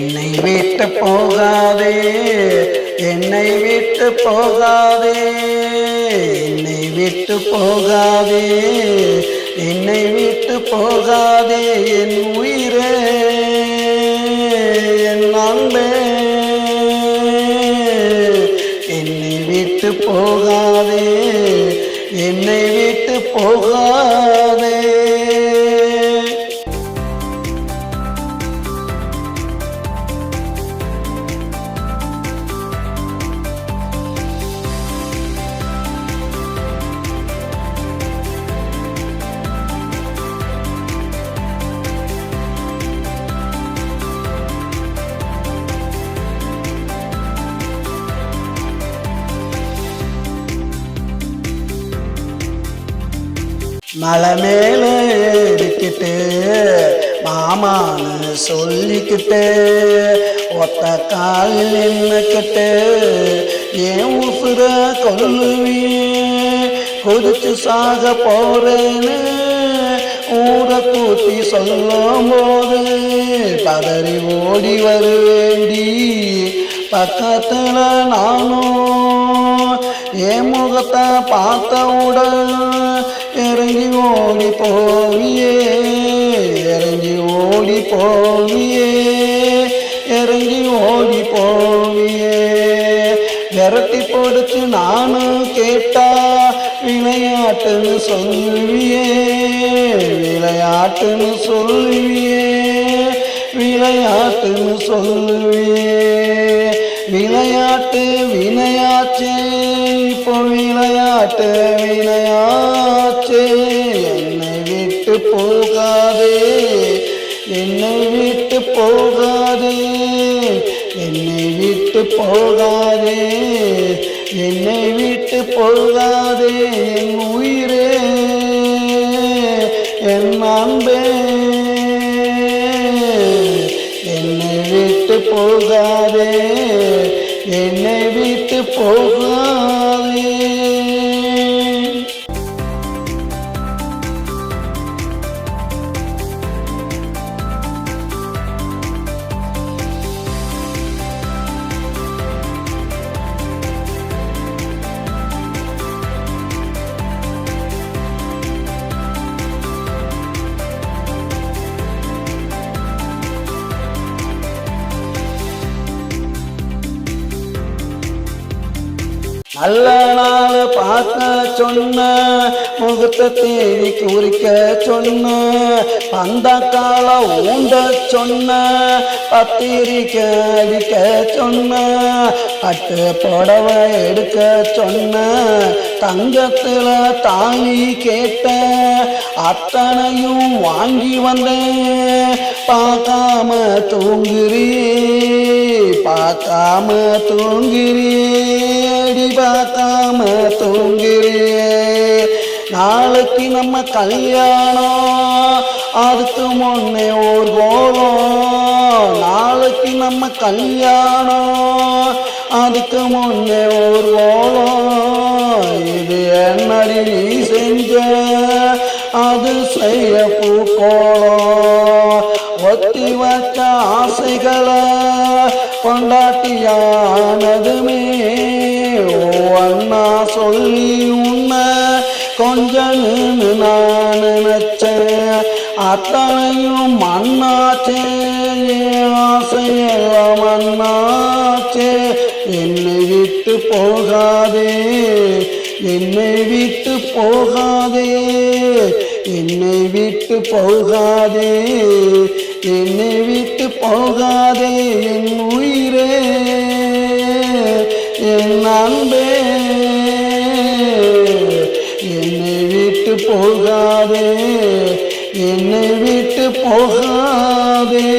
என்னை விட்டு போகாதே, என்னை விட்டு போகாதே, என்னை விட்டு போகாதே, என்னை விட்டு போகாதே, என் உயிரே, என் அன்பே, என்னை விட்டு போகாதே, என்னை விட்டு போகாதே. மலை மேல ஏறிக்கிட்டு மாமான்னு சொல்லிக்கிட்டு ஒத்த காலில் நின்னுக்கிட்டு ஏன் உசுர கொல்லுவியே, கொதிச்சு சாக போறேன்னு ஊரை கூட்டி சொல்லும் போது பதறி ஓடி வருவேண்டி. பக்கத்துல நானும் என் முகத்தை பார்த்தவுடன் இறங்கி ஓடி போவியே, இறங்கி ஓடி போவியே, இறங்கி ஓடி போவியே. விரட்டி போடுச்சு நானும் கேட்டா விளையாட்டுன்னு சொல்லுவியே, விளையாட்டுன்னு சொல்லுவியே, விளையாட்டுன்னு சொல்லுவியே. விளையாட்டு வினையாச்சே, இப்போ விளையாட்டு வினையாச்சே. என்னை விட்டு போகாதே, என்னை விட்டு போகாதே, என்னை விட்டு போகாதே, என்னை விட்டு போகாதே, என் உயிரே, என் அன்பே, என்னை விட்டு போகாதே, என்னை விட்டு போகாதே. நல்ல நாள் பார்க்க சொன்ன, முகத்தை தேடி குறிக்க சொன்ன, அந்த கால ஊண்ட சொன்ன, பத்திரிக்கை அடிக்க சொன்ன, பட்டு புடவை எடுக்க சொன்ன, தங்கத்துல தாலி கேட்ட, அத்தனையும் வாங்கி வந்தேன். பார்க்காம தூங்குறியே, பார்க்காம தூங்குறியே, பார்க்காம தூங்குறியே. நாளைக்கு நம்ம கல்யாணம், அதுக்கு முன்னே ஒரு கோலம். நாளைக்கு நம்ம கல்யாணம், அதுக்கு முன்னே ஒரு கோலம். இது என்னடி நீ செஞ்ச, அது செய்ய பூக்கோளம். ஒத்தி வச்ச ஆசைகளை கொண்டாட்டியானதுமே, அண்ணா சொல்லி உன்னை கொஞ்சன்னு நான் நினைச்சேன். அத்தனையும் மண்ணாச்சே, ஆசையெல்லாம் மண்ணாச்சே. என்னை விட்டு போகாதே, என்னை விட்டு போகாதே, என்னை விட்டு போகாதே, என்னை விட்டு போகாதே, என் உயிரே, என் அன்பே, என்னை விட்டு போகாதே, என்னை விட்டு போகாதே.